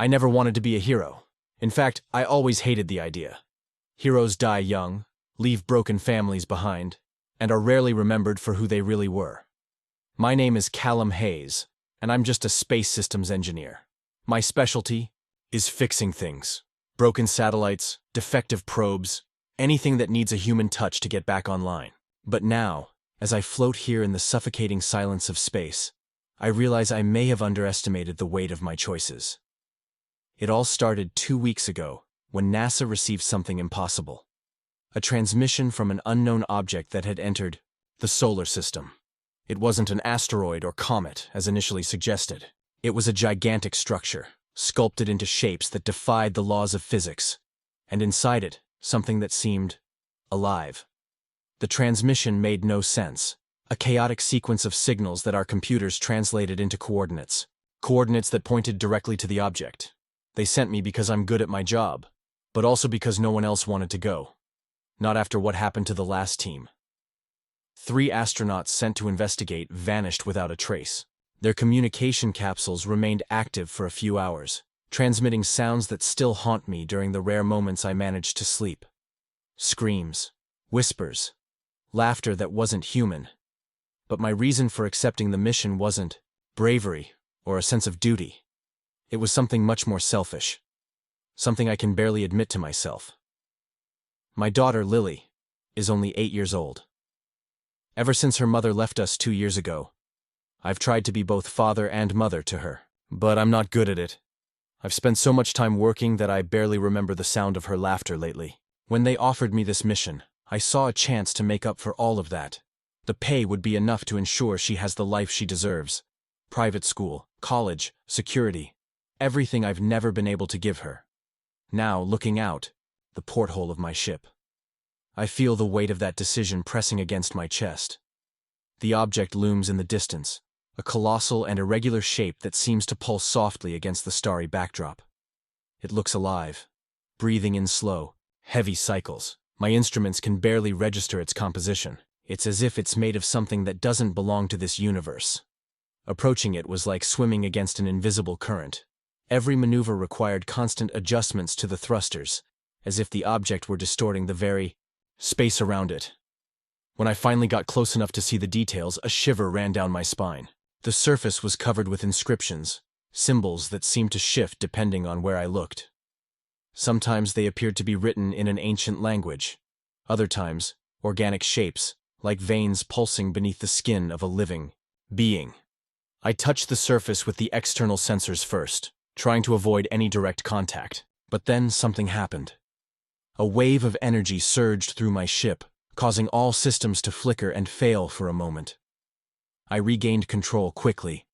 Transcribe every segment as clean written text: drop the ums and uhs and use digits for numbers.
I never wanted to be a hero. In fact, I always hated the idea. Heroes die young, leave broken families behind, and are rarely remembered for who they really were. My name is Callum Hayes, and I'm just a space systems engineer. My specialty is fixing things. Broken satellites, defective probes, anything that needs a human touch to get back online. But now, as I float here in the suffocating silence of space, I realize I may have underestimated the weight of my choices. It all started 2 weeks ago, when NASA received something impossible. A transmission from an unknown object that had entered the solar system. It wasn't an asteroid or comet, as initially suggested. It was a gigantic structure, sculpted into shapes that defied the laws of physics, and inside it, something that seemed alive. The transmission made no sense. A chaotic sequence of signals that our computers translated into coordinates. Coordinates that pointed directly to the object. They sent me because I'm good at my job, but also because no one else wanted to go. Not after what happened to the last team. 3 astronauts sent to investigate vanished without a trace. Their communication capsules remained active for a few hours, transmitting sounds that still haunt me during the rare moments I managed to sleep. Screams, whispers, laughter that wasn't human. But my reason for accepting the mission wasn't bravery or a sense of duty. It was something much more selfish. Something I can barely admit to myself. My daughter, Lily, is only 8 years old. Ever since her mother left us 2 years ago, I've tried to be both father and mother to her, but I'm not good at it. I've spent so much time working that I barely remember the sound of her laughter lately. When they offered me this mission, I saw a chance to make up for all of that. The pay would be enough to ensure she has the life she deserves. Private school, college, security, everything I've never been able to give her. Now, looking out, the porthole of my ship, I feel the weight of that decision pressing against my chest. The object looms in the distance, a colossal and irregular shape that seems to pulse softly against the starry backdrop. It looks alive, breathing in slow, heavy cycles. My instruments can barely register its composition. It's as if it's made of something that doesn't belong to this universe. Approaching it was like swimming against an invisible current. Every maneuver required constant adjustments to the thrusters, as if the object were distorting the very space around it. When I finally got close enough to see the details, a shiver ran down my spine. The surface was covered with inscriptions, symbols that seemed to shift depending on where I looked. Sometimes they appeared to be written in an ancient language. Other times, organic shapes, like veins pulsing beneath the skin of a living being. I touched the surface with the external sensors first, trying to avoid any direct contact. But then something happened. A wave of energy surged through my ship, causing all systems to flicker and fail for a moment. I regained control quickly,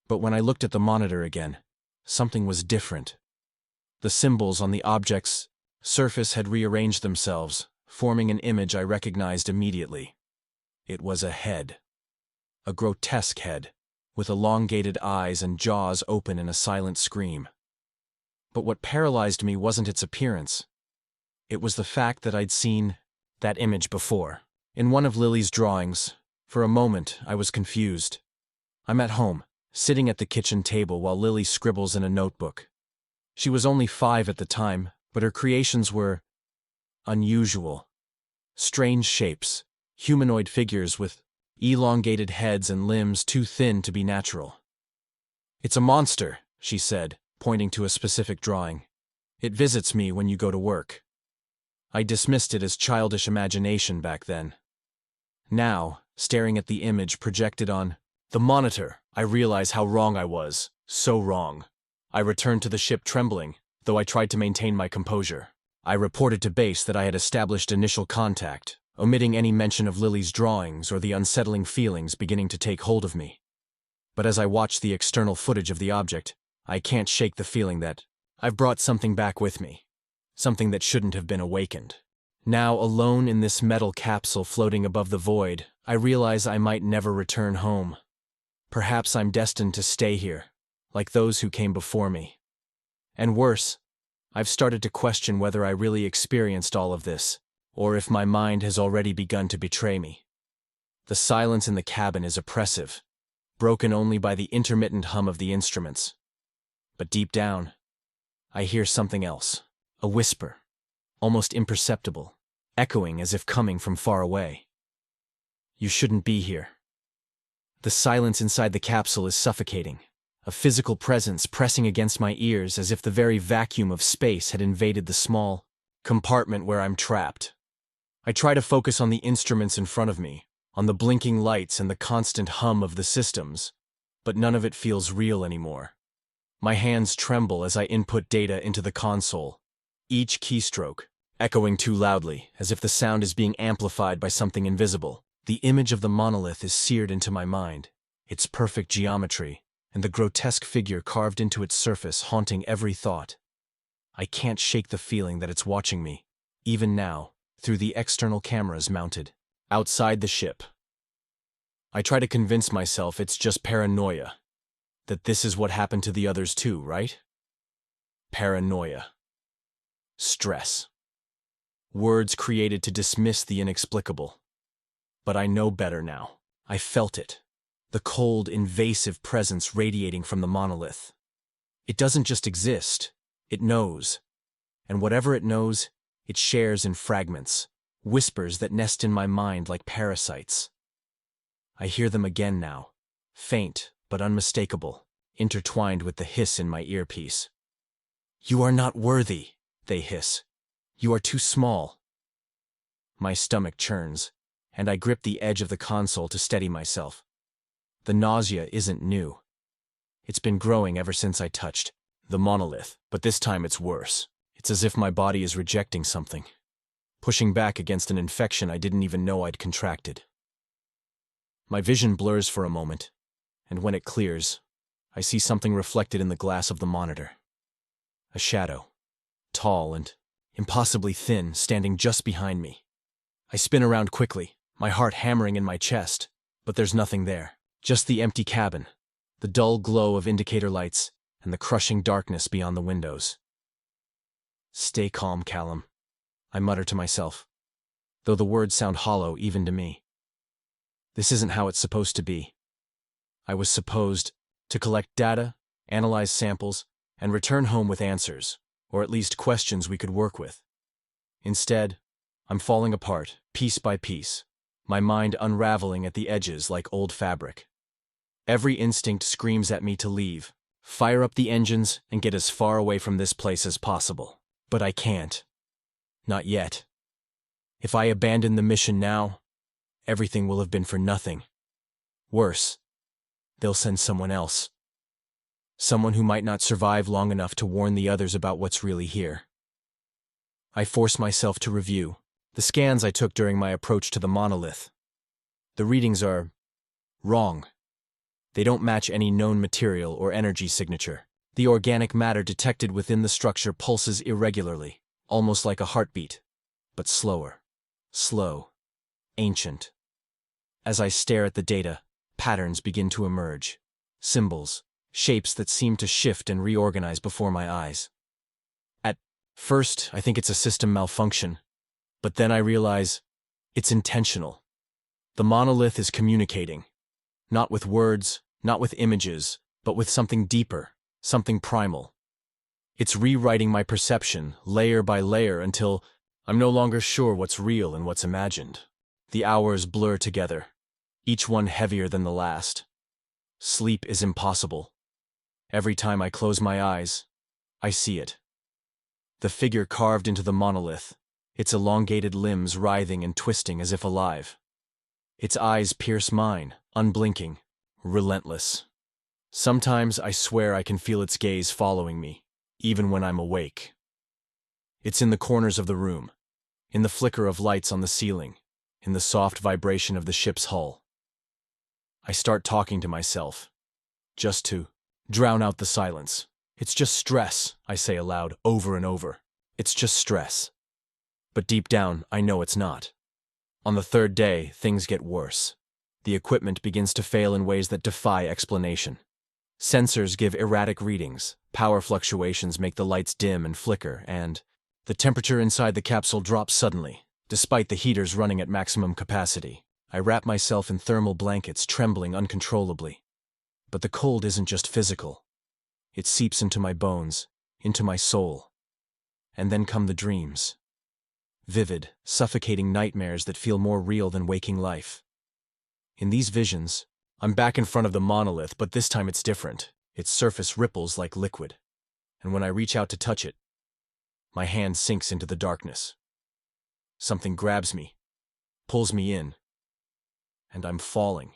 but when I looked at the monitor again, something was different. The symbols on the object's surface had rearranged themselves, forming an image I recognized immediately. It was a head. A grotesque head, with elongated eyes and jaws open in a silent scream. But what paralyzed me wasn't its appearance. It was the fact that I'd seen that image before. In one of Lily's drawings, for a moment I was confused. I'm at home, sitting at the kitchen table while Lily scribbles in a notebook. She was only 5 at the time, but her creations were unusual. Strange shapes, humanoid figures with elongated heads and limbs too thin to be natural. "It's a monster," she said, pointing to a specific drawing. "It visits me when you go to work." I dismissed it as childish imagination back then. Now, staring at the image projected on the monitor, I realize how wrong I was. So wrong. I returned to the ship trembling, though I tried to maintain my composure. I reported to base that I had established initial contact, omitting any mention of Lily's drawings or the unsettling feelings beginning to take hold of me. But as I watch the external footage of the object, I can't shake the feeling that I've brought something back with me. Something that shouldn't have been awakened. Now, alone in this metal capsule floating above the void, I realize I might never return home. Perhaps I'm destined to stay here, like those who came before me. And worse, I've started to question whether I really experienced all of this, or if my mind has already begun to betray me. The silence in the cabin is oppressive, broken only by the intermittent hum of the instruments. But deep down, I hear something else. A whisper, almost imperceptible, echoing as if coming from far away. You shouldn't be here. The silence inside the capsule is suffocating, a physical presence pressing against my ears as if the very vacuum of space had invaded the small compartment where I'm trapped. I try to focus on the instruments in front of me, on the blinking lights and the constant hum of the systems, but none of it feels real anymore. My hands tremble as I input data into the console, each keystroke echoing too loudly, as if the sound is being amplified by something invisible. The image of the monolith is seared into my mind, its perfect geometry, and the grotesque figure carved into its surface haunting every thought. I can't shake the feeling that it's watching me, even now, through the external cameras mounted outside the ship. I try to convince myself it's just paranoia, that this is what happened to the others too, right? Paranoia. Stress. Words created to dismiss the inexplicable. But I know better now. I felt it. The cold, invasive presence radiating from the monolith. It doesn't just exist, it knows. And whatever it knows, it shares in fragments, whispers that nest in my mind like parasites. I hear them again now, faint but unmistakable, intertwined with the hiss in my earpiece. You are not worthy, they hiss. You are too small. My stomach churns, and I grip the edge of the console to steady myself. The nausea isn't new. It's been growing ever since I touched the monolith, but this time it's worse. It's as if my body is rejecting something, pushing back against an infection I didn't even know I'd contracted. My vision blurs for a moment, and when it clears, I see something reflected in the glass of the monitor. A shadow, tall and impossibly thin, standing just behind me. I spin around quickly, my heart hammering in my chest, but there's nothing there. Just the empty cabin, the dull glow of indicator lights, and the crushing darkness beyond the windows. Stay calm, Callum, I mutter to myself, though the words sound hollow even to me. This isn't how it's supposed to be. I was supposed to collect data, analyze samples, and return home with answers, or at least questions we could work with. Instead, I'm falling apart, piece by piece, my mind unraveling at the edges like old fabric. Every instinct screams at me to leave, fire up the engines, and get as far away from this place as possible. But I can't. Not yet. If I abandon the mission now, everything will have been for nothing. Worse, they'll send someone else. Someone who might not survive long enough to warn the others about what's really here. I force myself to review the scans I took during my approach to the monolith. The readings are wrong. They don't match any known material or energy signature. The organic matter detected within the structure pulses irregularly, almost like a heartbeat, but slower. Slow. Ancient. As I stare at the data, patterns begin to emerge. Symbols, shapes that seem to shift and reorganize before my eyes. At first, I think it's a system malfunction, but then I realize it's intentional. The monolith is communicating, not with words, not with images, but with something deeper, something primal. It's rewriting my perception, layer by layer, until I'm no longer sure what's real and what's imagined. The hours blur together, each one heavier than the last. Sleep is impossible. Every time I close my eyes, I see it. The figure carved into the monolith, its elongated limbs writhing and twisting as if alive. Its eyes pierce mine, unblinking, relentless. Sometimes I swear I can feel its gaze following me, even when I'm awake. It's in the corners of the room, in the flicker of lights on the ceiling, in the soft vibration of the ship's hull. I start talking to myself, just to drown out the silence. It's just stress, I say aloud, over and over. It's just stress. But deep down, I know it's not. On the third day, things get worse. The equipment begins to fail in ways that defy explanation. Sensors give erratic readings, power fluctuations make the lights dim and flicker, and the temperature inside the capsule drops suddenly, despite the heaters running at maximum capacity. I wrap myself in thermal blankets, trembling uncontrollably. But the cold isn't just physical. It seeps into my bones, into my soul. And then come the dreams. Vivid, suffocating nightmares that feel more real than waking life. In these visions, I'm back in front of the monolith, but this time it's different. Its surface ripples like liquid. And when I reach out to touch it, my hand sinks into the darkness. Something grabs me, pulls me in, and I'm falling,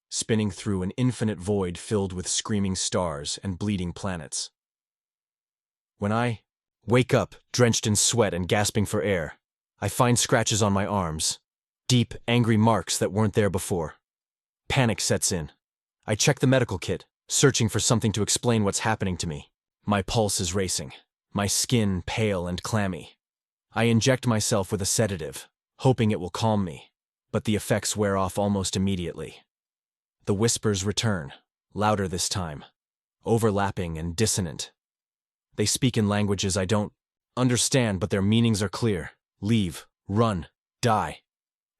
spinning through an infinite void filled with screaming stars and bleeding planets. When I wake up, drenched in sweat and gasping for air, I find scratches on my arms, deep, angry marks that weren't there before. Panic sets in. I check the medical kit, searching for something to explain what's happening to me. My pulse is racing, my skin pale and clammy. I inject myself with a sedative, hoping it will calm me, but the effects wear off almost immediately. The whispers return, louder this time, overlapping and dissonant. They speak in languages I don't understand, but their meanings are clear. Leave, run, die.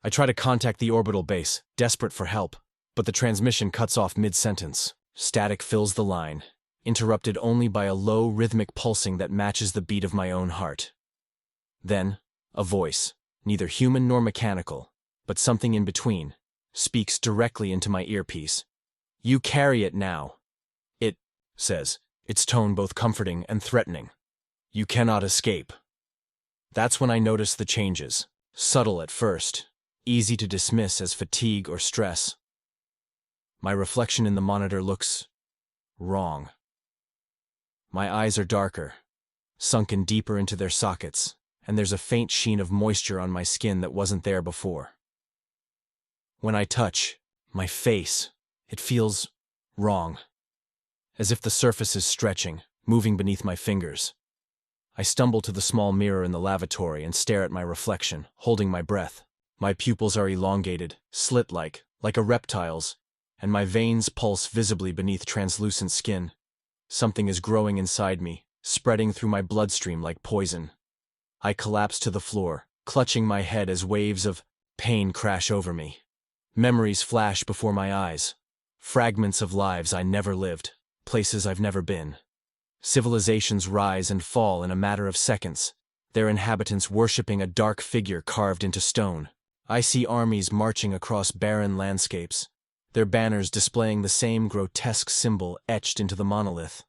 I try to contact the orbital base, desperate for help, but the transmission cuts off mid-sentence. Static fills the line, interrupted only by a low, rhythmic pulsing that matches the beat of my own heart. Then, a voice, neither human nor mechanical, but something in between, speaks directly into my earpiece. "You carry it now," it says, its tone both comforting and threatening. "You cannot escape." That's when I notice the changes, subtle at first, easy to dismiss as fatigue or stress. My reflection in the monitor looks wrong. My eyes are darker, sunken deeper into their sockets, and there's a faint sheen of moisture on my skin that wasn't there before. When I touch my face, it feels wrong, as if the surface is stretching, moving beneath my fingers. I stumble to the small mirror in the lavatory and stare at my reflection, holding my breath. My pupils are elongated, slit-like, like a reptile's, and my veins pulse visibly beneath translucent skin. Something is growing inside me, spreading through my bloodstream like poison. I collapse to the floor, clutching my head as waves of pain crash over me. Memories flash before my eyes, fragments of lives I never lived, places I've never been. Civilizations rise and fall in a matter of seconds, their inhabitants worshipping a dark figure carved into stone. I see armies marching across barren landscapes, their banners displaying the same grotesque symbol etched into the monolith.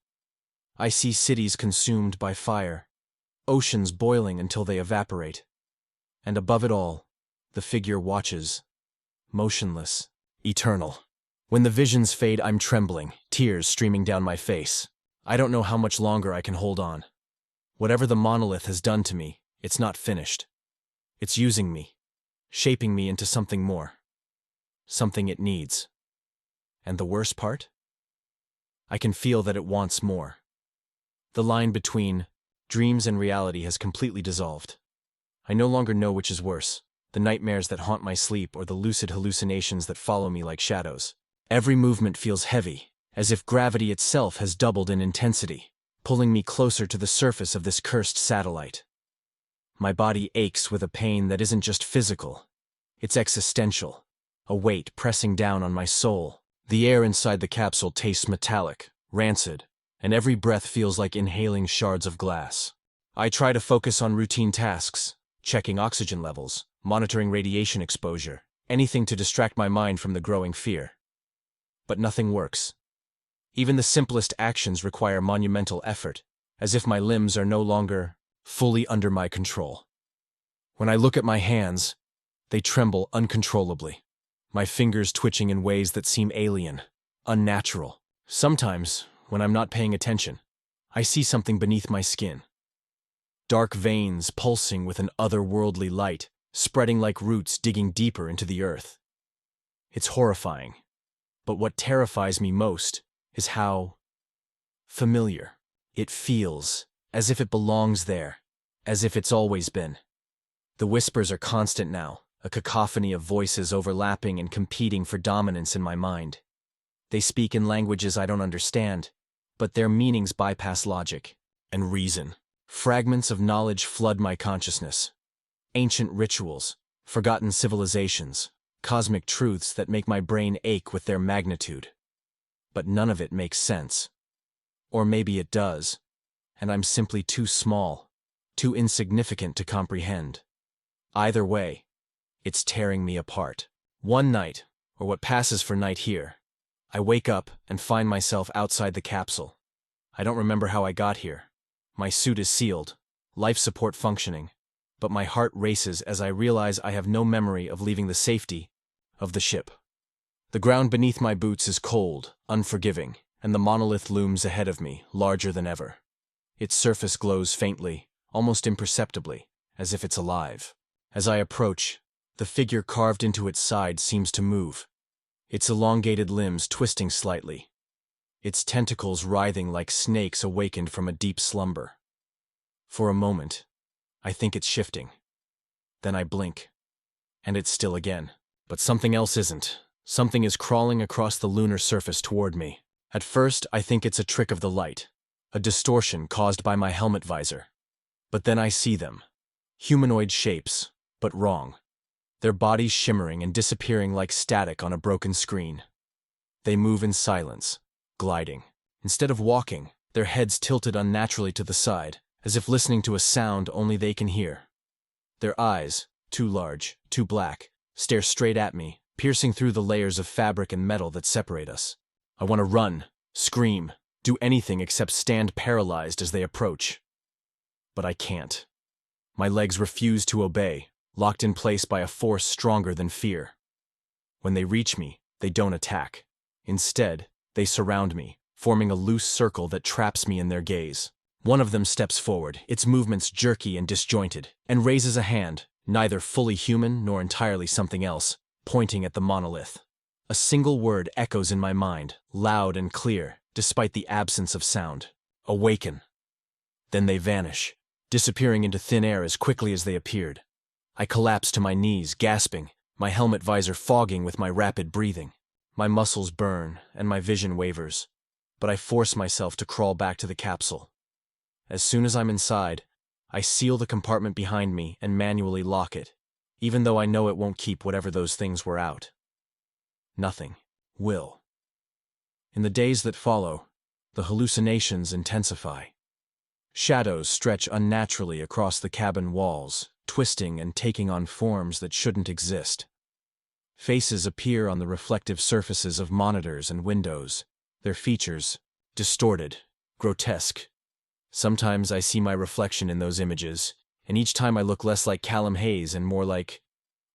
I see cities consumed by fire, oceans boiling until they evaporate. And above it all, the figure watches, motionless, eternal. When the visions fade, I'm trembling, tears streaming down my face. I don't know how much longer I can hold on. Whatever the monolith has done to me, it's not finished. It's using me, shaping me into something more. Something it needs. And the worst part? I can feel that it wants more. The line between dreams and reality has completely dissolved. I no longer know which is worse, the nightmares that haunt my sleep or the lucid hallucinations that follow me like shadows. Every movement feels heavy, as if gravity itself has doubled in intensity, pulling me closer to the surface of this cursed satellite. My body aches with a pain that isn't just physical, it's existential, a weight pressing down on my soul. The air inside the capsule tastes metallic, rancid, and every breath feels like inhaling shards of glass. I try to focus on routine tasks, checking oxygen levels, monitoring radiation exposure, anything to distract my mind from the growing fear. But nothing works. Even the simplest actions require monumental effort, as if my limbs are no longer fully under my control. When I look at my hands, they tremble uncontrollably, my fingers twitching in ways that seem alien, unnatural. Sometimes, when I'm not paying attention, I see something beneath my skin. Dark veins pulsing with an otherworldly light, spreading like roots digging deeper into the earth. It's horrifying, but what terrifies me most is how familiar it feels, as if it belongs there, as if it's always been. The whispers are constant now, a cacophony of voices overlapping and competing for dominance in my mind. They speak in languages I don't understand, but their meanings bypass logic and reason. Fragments of knowledge flood my consciousness. Ancient rituals, forgotten civilizations, cosmic truths that make my brain ache with their magnitude. But none of it makes sense. Or maybe it does. and I'm simply too small, too insignificant to comprehend. Either way, it's tearing me apart. One night, or what passes for night here, I wake up and find myself outside the capsule. I don't remember how I got here. My suit is sealed, life support functioning, but my heart races as I realize I have no memory of leaving the safety of the ship. The ground beneath my boots is cold, unforgiving, and the monolith looms ahead of me, larger than ever. Its surface glows faintly, almost imperceptibly, as if it's alive. As I approach, the figure carved into its side seems to move, its elongated limbs twisting slightly, its tentacles writhing like snakes awakened from a deep slumber. For a moment, I think it's shifting. Then I blink, and it's still again. But something else isn't. Something is crawling across the lunar surface toward me. At first, I think it's a trick of the light, a distortion caused by my helmet visor. But then I see them. Humanoid shapes, but wrong. Their bodies shimmering and disappearing like static on a broken screen. They move in silence, gliding. Instead of walking, their heads tilted unnaturally to the side, as if listening to a sound only they can hear. Their eyes, too large, too black, stare straight at me, piercing through the layers of fabric and metal that separate us. I want to run, scream, do anything except stand paralyzed as they approach. But I can't. My legs refuse to obey, locked in place by a force stronger than fear. When they reach me, they don't attack. Instead, they surround me, forming a loose circle that traps me in their gaze. One of them steps forward, its movements jerky and disjointed, and raises a hand, neither fully human nor entirely something else, pointing at the monolith. A single word echoes in my mind, loud and clear, despite the absence of sound. Awaken. Then they vanish, disappearing into thin air as quickly as they appeared. I collapse to my knees, gasping, my helmet visor fogging with my rapid breathing. My muscles burn, and my vision wavers, but I force myself to crawl back to the capsule. As soon as I'm inside, I seal the compartment behind me and manually lock it, even though I know it won't keep whatever those things were out. Nothing will. In the days that follow, the hallucinations intensify. Shadows stretch unnaturally across the cabin walls, twisting and taking on forms that shouldn't exist. Faces appear on the reflective surfaces of monitors and windows, their features distorted, grotesque. Sometimes I see my reflection in those images, and each time I look less like Callum Hayes and more like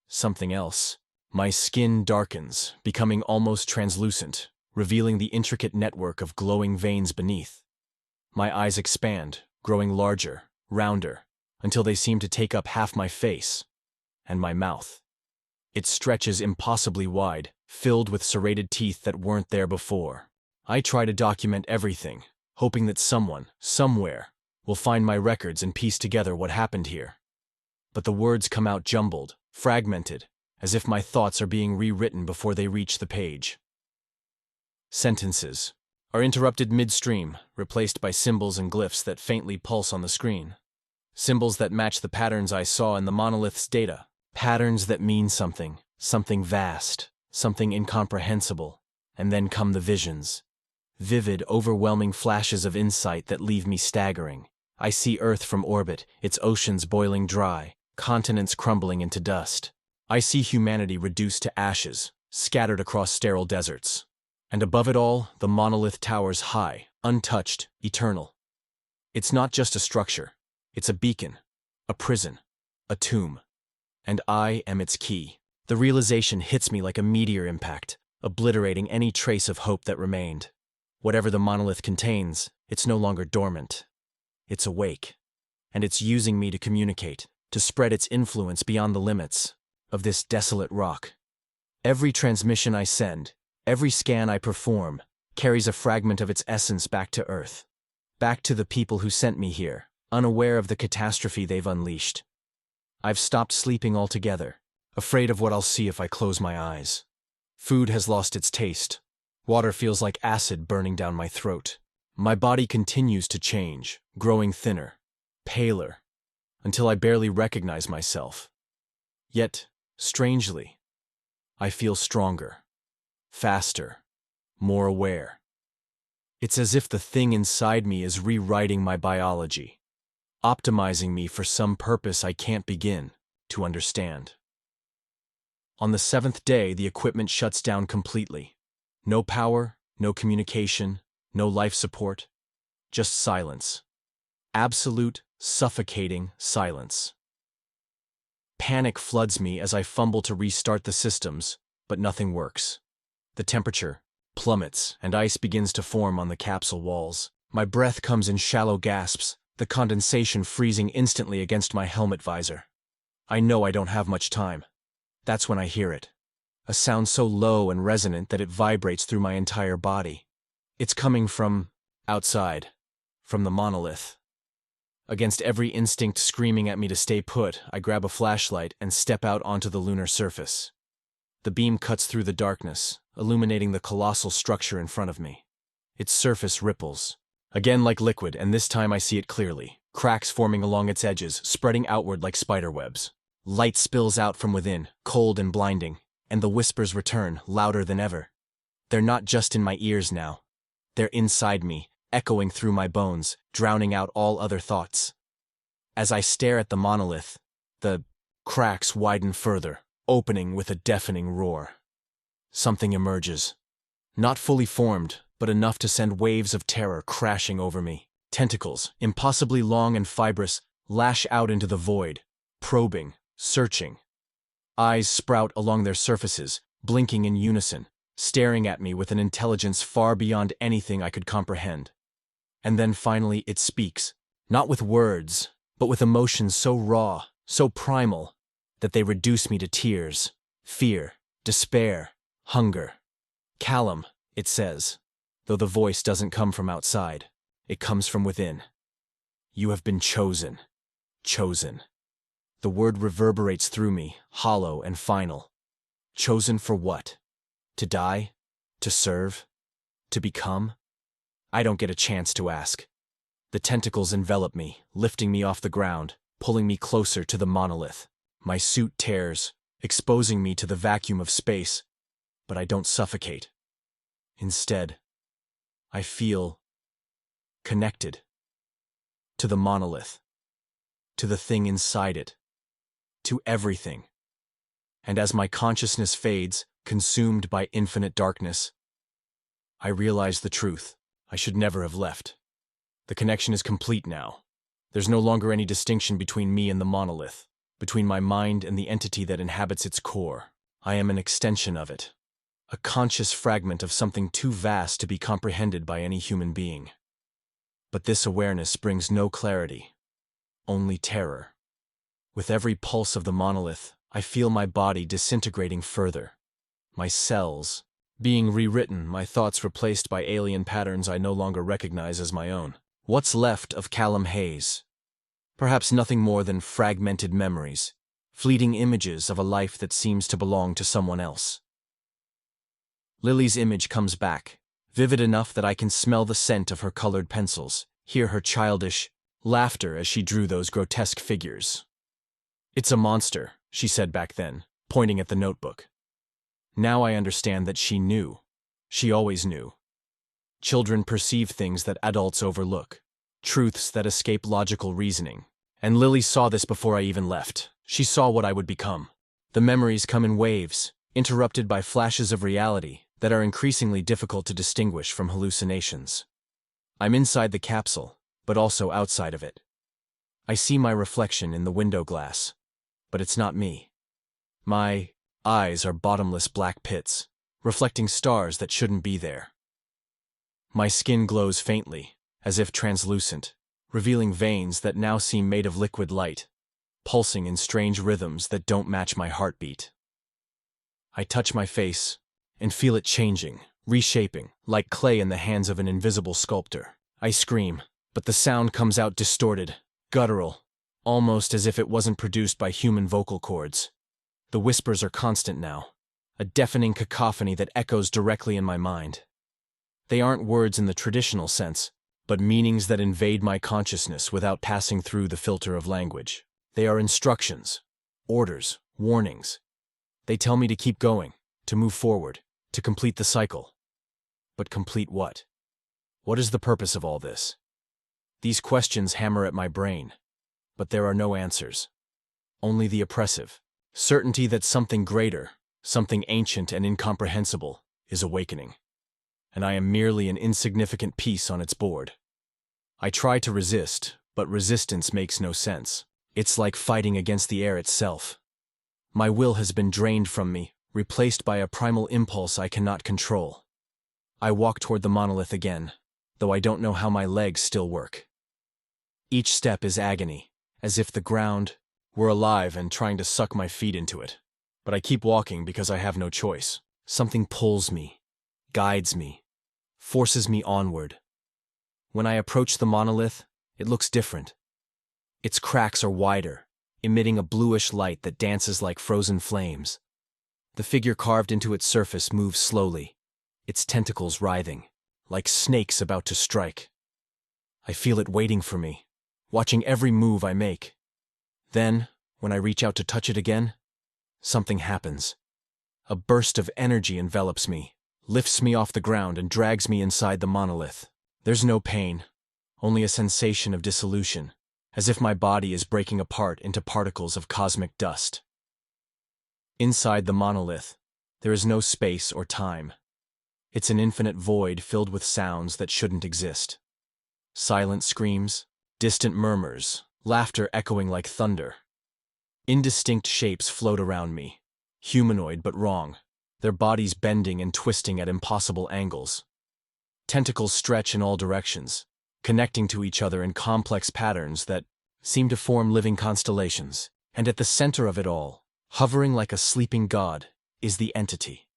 something else. My skin darkens, becoming almost translucent, revealing the intricate network of glowing veins beneath. My eyes expand, growing larger, rounder, until they seem to take up half my face, and my mouth. It stretches impossibly wide, filled with serrated teeth that weren't there before. I try to document everything, hoping that someone, somewhere, will find my records and piece together what happened here. But the words come out jumbled, fragmented, as if my thoughts are being rewritten before they reach the page. Sentences are interrupted midstream, replaced by symbols and glyphs that faintly pulse on the screen. Symbols that match the patterns I saw in the monolith's data. Patterns that mean something, something vast, something incomprehensible. And then come the visions. Vivid, overwhelming flashes of insight that leave me staggering. I see Earth from orbit, its oceans boiling dry, continents crumbling into dust. I see humanity reduced to ashes, scattered across sterile deserts. And above it all, the monolith towers high, untouched, eternal. It's not just a structure. It's a beacon, a prison, a tomb. And I am its key. The realization hits me like a meteor impact, obliterating any trace of hope that remained. Whatever the monolith contains, it's no longer dormant. It's awake. And it's using me to communicate, to spread its influence beyond the limits of this desolate rock. Every transmission I send, every scan I perform, carries a fragment of its essence back to Earth. Back to the people who sent me here, unaware of the catastrophe they've unleashed. I've stopped sleeping altogether, afraid of what I'll see if I close my eyes. Food has lost its taste. Water feels like acid burning down my throat. My body continues to change, growing thinner, paler, until I barely recognize myself. Yet, strangely, I feel stronger, faster, more aware. It's as if the thing inside me is rewriting my biology, optimizing me for some purpose I can't begin to understand. On the 7th day, the equipment shuts down completely. No power, no communication, no life support, just silence. Absolute, suffocating silence. Panic floods me as I fumble to restart the systems, but nothing works. The temperature plummets, and ice begins to form on the capsule walls. My breath comes in shallow gasps, the condensation freezing instantly against my helmet visor. I know I don't have much time. That's when I hear it. A sound so low and resonant that it vibrates through my entire body. It's coming from outside, from the monolith. Against every instinct screaming at me to stay put, I grab a flashlight and step out onto the lunar surface. The beam cuts through the darkness, illuminating the colossal structure in front of me. Its surface ripples, again like liquid, and this time I see it clearly. Cracks forming along its edges, spreading outward like spiderwebs. Light spills out from within, cold and blinding, and the whispers return, louder than ever. They're not just in my ears now. They're inside me, echoing through my bones, drowning out all other thoughts. As I stare at the monolith, the cracks widen further, opening with a deafening roar. Something emerges. Not fully formed, but enough to send waves of terror crashing over me. Tentacles, impossibly long and fibrous, lash out into the void, probing, searching. Eyes sprout along their surfaces, blinking in unison, staring at me with an intelligence far beyond anything I could comprehend. And then finally it speaks, not with words, but with emotions so raw, so primal, that they reduce me to tears, fear, despair, hunger. Callum, it says, though the voice doesn't come from outside, it comes from within. You have been chosen. Chosen. The word reverberates through me, hollow and final. Chosen for what? To die? To serve? To become? I don't get a chance to ask. The tentacles envelop me, lifting me off the ground, pulling me closer to the monolith. My suit tears, exposing me to the vacuum of space, but I don't suffocate. Instead, I feel connected to the monolith, to the thing inside it, to everything. And as my consciousness fades, consumed by infinite darkness, I realize the truth. I should never have left. The connection is complete now. There's no longer any distinction between me and the monolith, between my mind and the entity that inhabits its core. I am an extension of it, a conscious fragment of something too vast to be comprehended by any human being. But this awareness brings no clarity, only terror. With every pulse of the monolith, I feel my body disintegrating further, my cells being rewritten, my thoughts replaced by alien patterns I no longer recognize as my own. What's left of Callum Hayes? Perhaps nothing more than fragmented memories, fleeting images of a life that seems to belong to someone else. Lily's image comes back, vivid enough that I can smell the scent of her colored pencils, hear her childish laughter as she drew those grotesque figures. It's a monster, she said back then, pointing at the notebook. Now I understand that she knew. She always knew. Children perceive things that adults overlook, truths that escape logical reasoning. And Lily saw this before I even left. She saw what I would become. The memories come in waves, interrupted by flashes of reality that are increasingly difficult to distinguish from hallucinations. I'm inside the capsule, but also outside of it. I see my reflection in the window glass, but it's not me. My eyes are bottomless black pits, reflecting stars that shouldn't be there. My skin glows faintly, as if translucent, revealing veins that now seem made of liquid light, pulsing in strange rhythms that don't match my heartbeat. I touch my face and feel it changing, reshaping, like clay in the hands of an invisible sculptor. I scream, but the sound comes out distorted, guttural, almost as if it wasn't produced by human vocal cords. The whispers are constant now, a deafening cacophony that echoes directly in my mind. They aren't words in the traditional sense, but meanings that invade my consciousness without passing through the filter of language. They are instructions, orders, warnings. They tell me to keep going, to move forward, to complete the cycle. But complete what? What is the purpose of all this? These questions hammer at my brain, but there are no answers. Only the oppressive certainty that something greater, something ancient and incomprehensible, is awakening, and I am merely an insignificant piece on its board. I try to resist, but resistance makes no sense. It's like fighting against the air itself. My will has been drained from me, replaced by a primal impulse I cannot control. I walk toward the monolith again, though I don't know how my legs still work. Each step is agony, as if the ground were alive and trying to suck my feet into it. But I keep walking because I have no choice. Something pulls me, guides me, forces me onward. When I approach the monolith, it looks different. Its cracks are wider, emitting a bluish light that dances like frozen flames. The figure carved into its surface moves slowly, its tentacles writhing, like snakes about to strike. I feel it waiting for me, watching every move I make. Then, when I reach out to touch it again, something happens. A burst of energy envelops me, lifts me off the ground and drags me inside the monolith. There's no pain, only a sensation of dissolution, as if my body is breaking apart into particles of cosmic dust. Inside the monolith, there is no space or time. It's an infinite void filled with sounds that shouldn't exist. Silent screams, distant murmurs, laughter echoing like thunder. Indistinct shapes float around me, humanoid but wrong, their bodies bending and twisting at impossible angles. Tentacles stretch in all directions, connecting to each other in complex patterns that seem to form living constellations. And at the center of it all, hovering like a sleeping god, is the entity.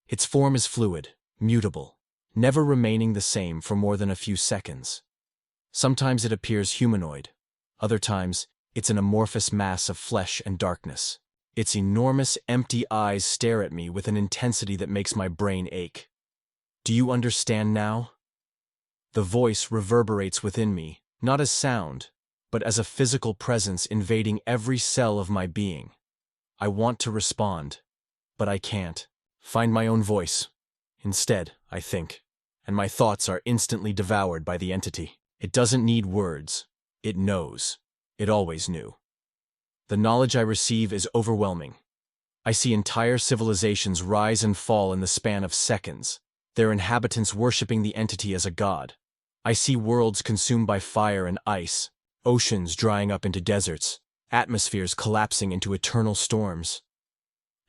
Its form is fluid, mutable, never remaining the same for more than a few seconds. Sometimes it appears humanoid, other times it's an amorphous mass of flesh and darkness. Its enormous, empty eyes stare at me with an intensity that makes my brain ache. Do you understand now? The voice reverberates within me, not as sound, but as a physical presence invading every cell of my being. I want to respond, but I can't. Find my own voice. Instead, I think, and my thoughts are instantly devoured by the entity. It doesn't need words. It knows. It always knew. The knowledge I receive is overwhelming. I see entire civilizations rise and fall in the span of seconds, their inhabitants worshipping the entity as a god. I see worlds consumed by fire and ice, oceans drying up into deserts, atmospheres collapsing into eternal storms.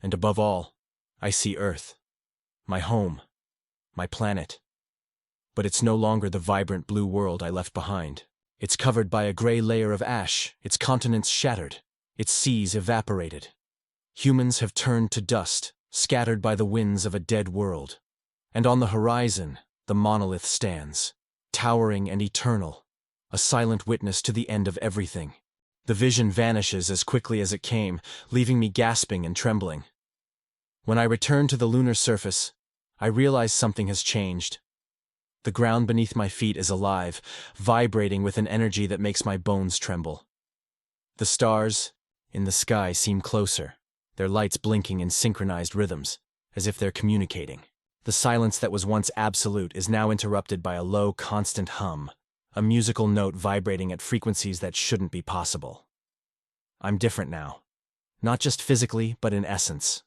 And above all, I see Earth, my home, my planet. But it's no longer the vibrant blue world I left behind. It's covered by a gray layer of ash, its continents shattered, its seas evaporated. Humans have turned to dust, scattered by the winds of a dead world. And on the horizon, the monolith stands, towering and eternal, a silent witness to the end of everything. The vision vanishes as quickly as it came, leaving me gasping and trembling. When I return to the lunar surface, I realize something has changed. The ground beneath my feet is alive, vibrating with an energy that makes my bones tremble. The stars in the sky seem closer, their lights blinking in synchronized rhythms, as if they're communicating. The silence that was once absolute is now interrupted by a low, constant hum, a musical note vibrating at frequencies that shouldn't be possible. I'm different now, not just physically, but in essence.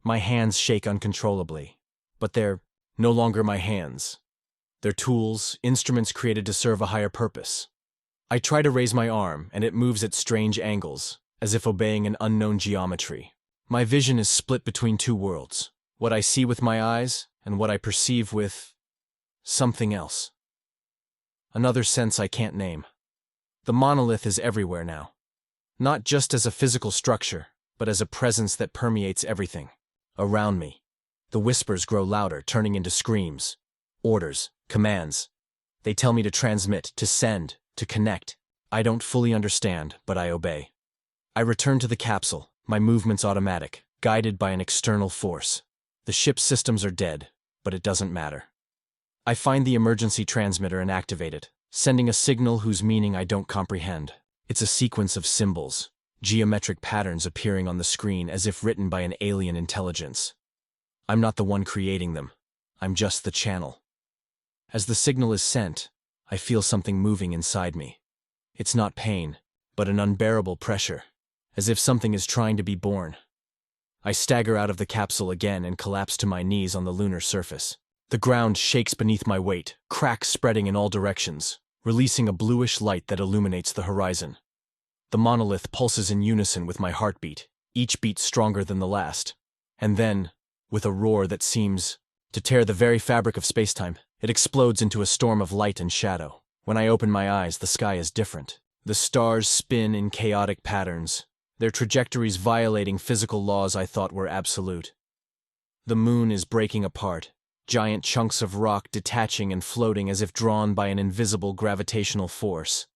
My hands shake uncontrollably, but they're no longer my hands. They're tools, instruments created to serve a higher purpose. I try to raise my arm, and it moves at strange angles, as if obeying an unknown geometry. My vision is split between two worlds, what I see with my eyes and what I perceive with something else. Another sense I can't name. The monolith is everywhere now, not just as a physical structure, but as a presence that permeates everything. Around me, the whispers grow louder, turning into screams, orders, commands. They tell me to transmit, to send, to connect. I don't fully understand, but I obey. I return to the capsule, my movements automatic, guided by an external force. The ship's systems are dead, but it doesn't matter. I find the emergency transmitter and activate it, sending a signal whose meaning I don't comprehend. It's a sequence of symbols, geometric patterns appearing on the screen as if written by an alien intelligence. I'm not the one creating them. I'm just the channel. As the signal is sent, I feel something moving inside me. It's not pain, but an unbearable pressure, as if something is trying to be born. I stagger out of the capsule again and collapse to my knees on the lunar surface. The ground shakes beneath my weight, cracks spreading in all directions, releasing a bluish light that illuminates the horizon. The monolith pulses in unison with my heartbeat, each beat stronger than the last. And then, with a roar that seems to tear the very fabric of spacetime, it explodes into a storm of light and shadow. When I open my eyes, the sky is different. The stars spin in chaotic patterns, their trajectories violating physical laws I thought were absolute. The moon is breaking apart, giant chunks of rock detaching and floating as if drawn by an invisible gravitational force.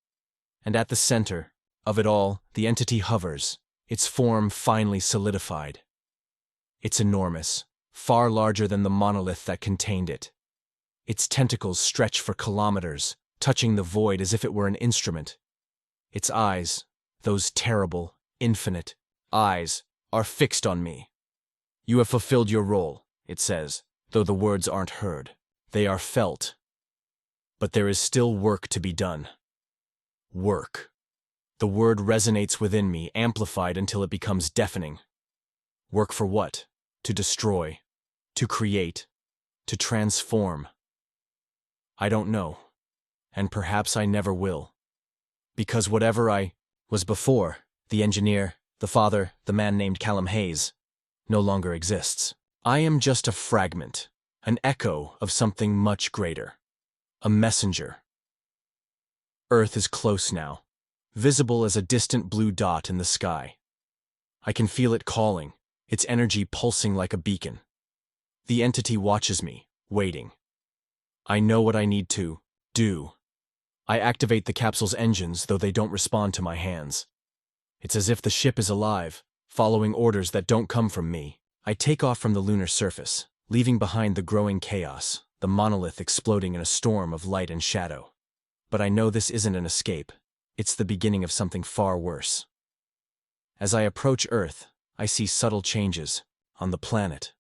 And at the center of it all, the entity hovers, its form finely solidified. It's enormous, far larger than the monolith that contained it. Its tentacles stretch for kilometers, touching the void as if it were an instrument. Its eyes, those terrible, infinite eyes, are fixed on me. "You have fulfilled your role," it says, though the words aren't heard. They are felt. But there is still work to be done. Work. The word resonates within me, amplified until it becomes deafening. Work for what? To destroy, to create, to transform. I don't know, and perhaps I never will. Because whatever I was before, the engineer, the father, the man named Callum Hayes, no longer exists. I am just a fragment, an echo of something much greater. A messenger. Earth is close now, visible as a distant blue dot in the sky. I can feel it calling, its energy pulsing like a beacon. The entity watches me, waiting. I know what I need to do. I activate the capsule's engines, though they don't respond to my hands. It's as if the ship is alive, following orders that don't come from me. I take off from the lunar surface, leaving behind the growing chaos, the monolith exploding in a storm of light and shadow. But I know this isn't an escape. It's the beginning of something far worse. As I approach Earth, I see subtle changes on the planet.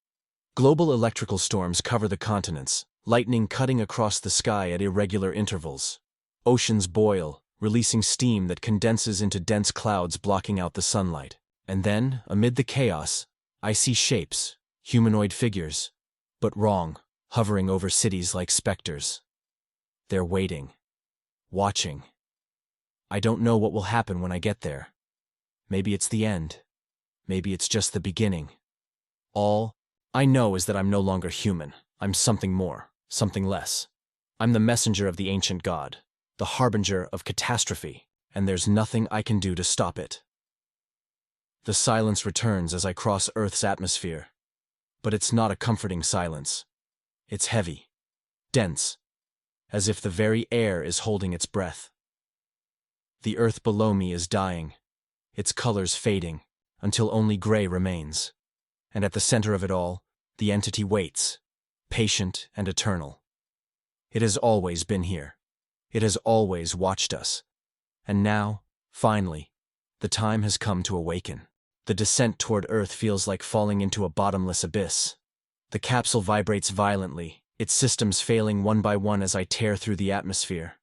Global electrical storms cover the continents, lightning cutting across the sky at irregular intervals. Oceans boil, releasing steam that condenses into dense clouds blocking out the sunlight. And then, amid the chaos, I see shapes, humanoid figures, but wrong, hovering over cities like specters. They're waiting, watching. I don't know what will happen when I get there. Maybe it's the end. Maybe it's just the beginning. All I know is that I'm no longer human. I'm something more, something less. I'm the messenger of the ancient god, the harbinger of catastrophe, and there's nothing I can do to stop it. The silence returns as I cross Earth's atmosphere. But it's not a comforting silence. It's heavy, dense, as if the very air is holding its breath. The Earth below me is dying, its colors fading, until only gray remains. And at the center of it all, the entity waits, patient and eternal. It has always been here. It has always watched us. And now, finally, the time has come to awaken. The descent toward Earth feels like falling into a bottomless abyss. The capsule vibrates violently, its systems failing one by one as I tear through the atmosphere.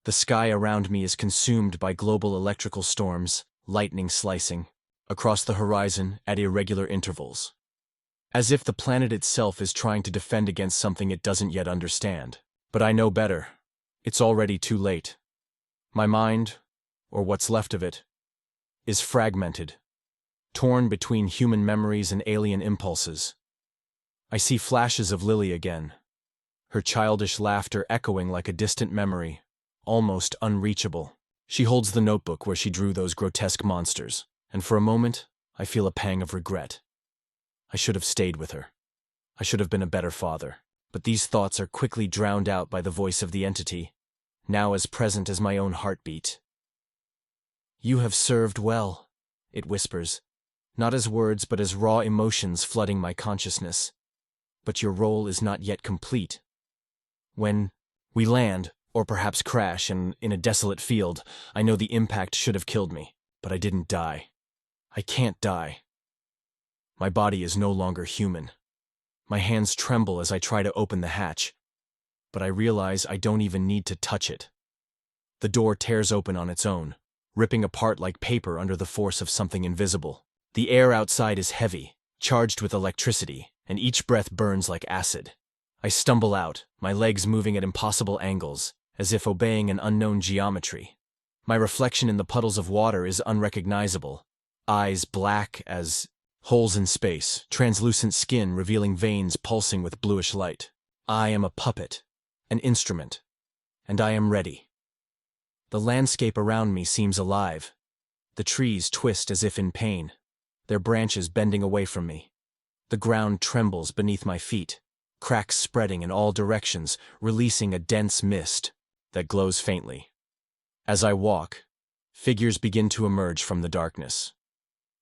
The sky around me is consumed by global electrical storms, lightning slicing across the horizon at irregular intervals. As if the planet itself is trying to defend against something it doesn't yet understand. But I know better. It's already too late. My mind, or what's left of it, is fragmented, torn between human memories and alien impulses. I see flashes of Lily again, her childish laughter echoing like a distant memory, almost unreachable. She holds the notebook where she drew those grotesque monsters, and for a moment, I feel a pang of regret. I should have stayed with her. I should have been a better father. But these thoughts are quickly drowned out by the voice of the entity, now as present as my own heartbeat. "You have served well," it whispers, not as words but as raw emotions flooding my consciousness. But your role is not yet complete. When we land, or perhaps crash in a desolate field, I know the impact should have killed me, but I didn't die. I can't die. My body is no longer human. My hands tremble as I try to open the hatch. but I realize I don't even need to touch it. The door tears open on its own, ripping apart like paper under the force of something invisible. The air outside is heavy, charged with electricity, and each breath burns like acid. I stumble out, my legs moving at impossible angles, as if obeying an unknown geometry. My reflection in the puddles of water is unrecognizable, eyes black as holes in space, translucent skin revealing veins pulsing with bluish light. I am a puppet, an instrument, and I am ready. The landscape around me seems alive. The trees twist as if in pain, their branches bending away from me. The ground trembles beneath my feet, cracks spreading in all directions, releasing a dense mist that glows faintly. As I walk, figures begin to emerge from the darkness.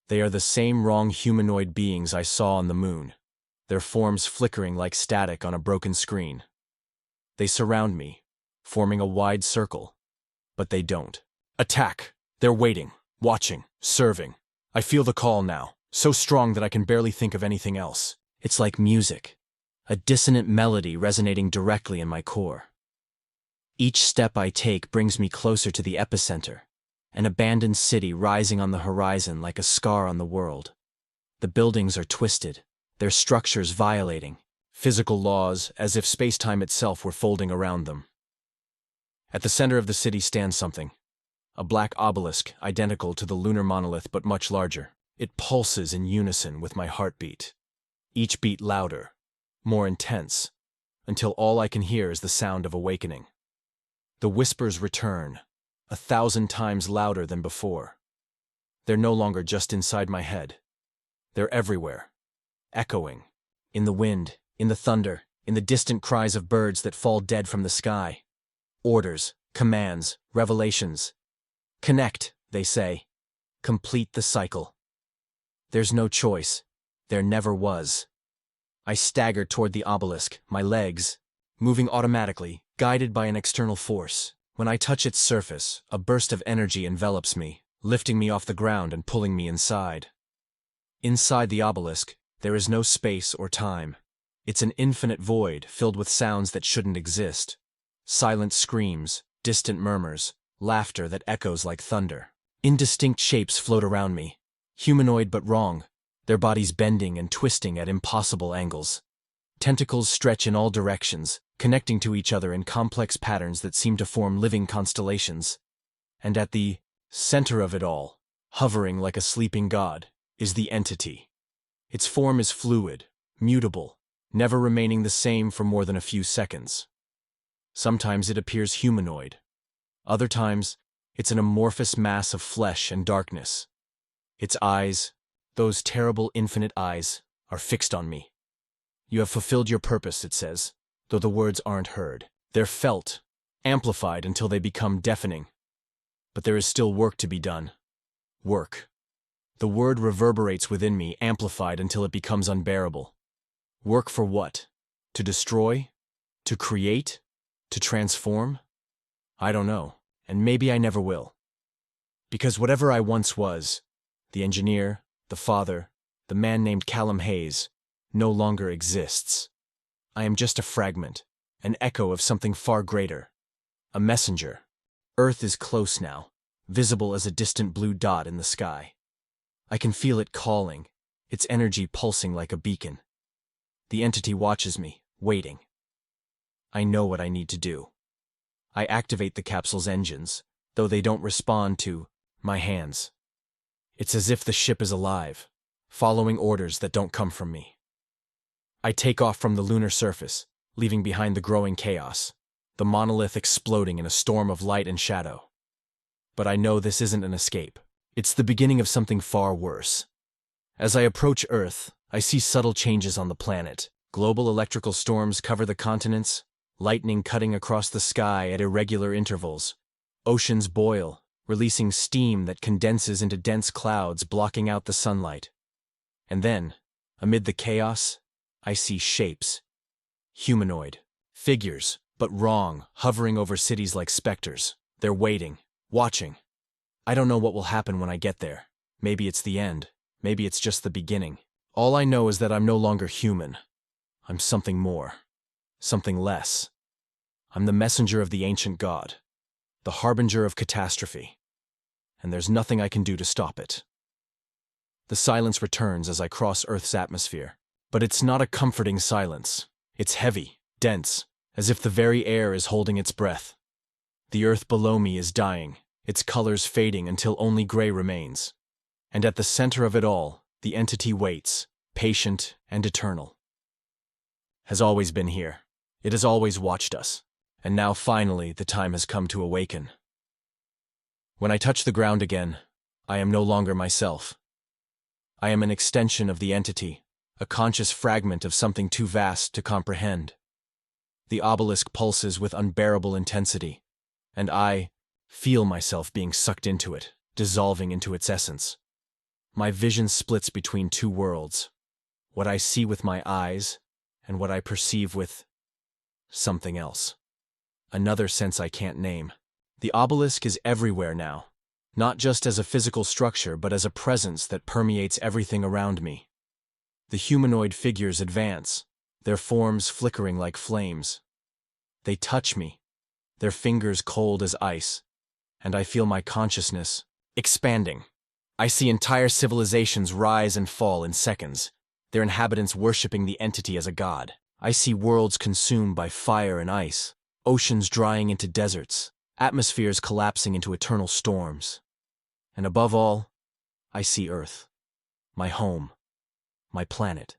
They are the same wrong humanoid beings I saw on the moon, their forms flickering like static on a broken screen. They surround me, forming a wide circle, but they don't attack. They're waiting, watching, serving. I feel the call now, so strong that I can barely think of anything else. It's like music, a dissonant melody resonating directly in my core. Each step I take brings me closer to the epicenter, an abandoned city rising on the horizon like a scar on the world. The buildings are twisted, their structures violating physical laws as if space-time itself were folding around them. At the center of the city stands something, a black obelisk identical to the lunar monolith but much larger. It pulses in unison with my heartbeat, each beat louder, more intense, until all I can hear is the sound of awakening. The whispers return, 1,000 times louder than before. They're no longer just inside my head. They're everywhere, echoing, in the wind, in the thunder, in the distant cries of birds that fall dead from the sky. Orders, commands, revelations. Connect, they say. Complete the cycle. There's no choice. There never was. I stagger toward the obelisk, my legs, moving automatically, guided by an external force. When I touch its surface, a burst of energy envelops me, lifting me off the ground and pulling me inside. Inside the obelisk, there is no space or time. It's an infinite void filled with sounds that shouldn't exist. Silent screams, distant murmurs, laughter that echoes like thunder. Indistinct shapes float around me, humanoid but wrong, their bodies bending and twisting at impossible angles. Tentacles stretch in all directions, connecting to each other in complex patterns that seem to form living constellations. And at the center of it all, hovering like a sleeping god, is the entity. Its form is fluid, mutable, never remaining the same for more than a few seconds. Sometimes it appears humanoid. Other times, it's an amorphous mass of flesh and darkness. Its eyes, those terrible infinite eyes, are fixed on me. You have fulfilled your purpose, it says, though the words aren't heard. They're felt, amplified until they become deafening. But there is still work to be done. Work. The word reverberates within me, amplified until it becomes unbearable. Work for what? To destroy? To create? To transform? I don't know, and maybe I never will. Because whatever I once was, the engineer, the father, the man named Callum Hayes, no longer exists. I am just a fragment, an echo of something far greater. A messenger. Earth is close now, visible as a distant blue dot in the sky. I can feel it calling, its energy pulsing like a beacon. The entity watches me, waiting. I know what I need to do. I activate the capsule's engines, though they don't respond to my hands. It's as if the ship is alive, following orders that don't come from me. I take off from the lunar surface, leaving behind the growing chaos, the monolith exploding in a storm of light and shadow. But I know this isn't an escape. It's the beginning of something far worse. As I approach Earth, I see subtle changes on the planet. Global electrical storms cover the continents, lightning cutting across the sky at irregular intervals. Oceans boil, releasing steam that condenses into dense clouds, blocking out the sunlight. And then, amid the chaos, I see shapes. Humanoid. Figures, but wrong, hovering over cities like specters. They're waiting, watching. I don't know what will happen when I get there. Maybe it's the end. Maybe it's just the beginning. All I know is that I'm no longer human. I'm something more. Something less. I'm the messenger of the ancient god, the harbinger of catastrophe, and there's nothing I can do to stop it. The silence returns as I cross Earth's atmosphere, but it's not a comforting silence. It's heavy, dense, as if the very air is holding its breath. The Earth below me is dying, its colors fading until only gray remains. And at the center of it all, the entity waits, patient and eternal. Has always been here. It has always watched us. And now finally the time has come to awaken. When I touch the ground again, I am no longer myself. I am an extension of the entity, a conscious fragment of something too vast to comprehend. The obelisk pulses with unbearable intensity, and I feel myself being sucked into it, dissolving into its essence. My vision splits between two worlds, what I see with my eyes and what I perceive with something else. Another sense I can't name. The obelisk is everywhere now, not just as a physical structure but as a presence that permeates everything around me. The humanoid figures advance, their forms flickering like flames. They touch me, their fingers cold as ice, and I feel my consciousness expanding. I see entire civilizations rise and fall in seconds, their inhabitants worshipping the entity as a god. I see worlds consumed by fire and ice, oceans drying into deserts, atmospheres collapsing into eternal storms. And above all, I see Earth, my home, my planet.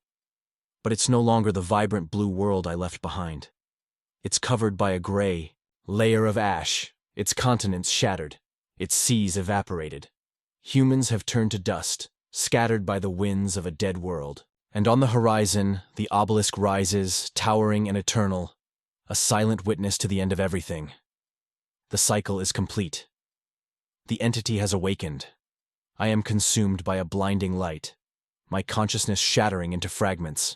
But it's no longer the vibrant blue world I left behind. It's covered by a gray layer of ash, its continents shattered, its seas evaporated. Humans have turned to dust, scattered by the winds of a dead world. And on the horizon, the obelisk rises, towering and eternal, a silent witness to the end of everything. The cycle is complete. The entity has awakened. I am consumed by a blinding light, my consciousness shattering into fragments.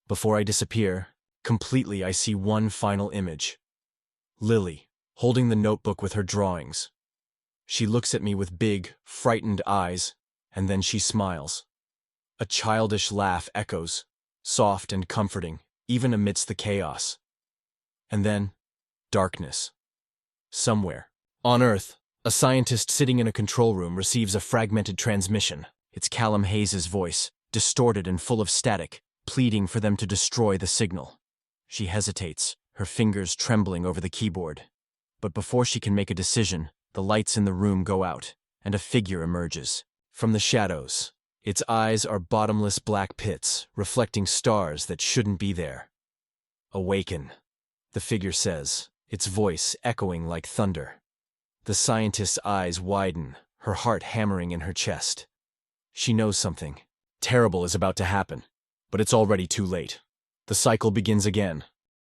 Before I disappear, completely I see one final image. Lily, holding the notebook with her drawings. She looks at me with big, frightened eyes, and then she smiles. A childish laugh echoes, soft and comforting, even amidst the chaos. And then, darkness. Somewhere, on Earth, a scientist sitting in a control room receives a fragmented transmission. It's Callum Hayes' voice, distorted and full of static, pleading for them to destroy the signal. She hesitates, her fingers trembling over the keyboard. But before she can make a decision, the lights in the room go out, and a figure emerges. From the shadows, its eyes are bottomless black pits, reflecting stars that shouldn't be there. "Awaken," the figure says, its voice echoing like thunder. The scientist's eyes widen, her heart hammering in her chest. She knows something terrible is about to happen, but it's already too late. The cycle begins again,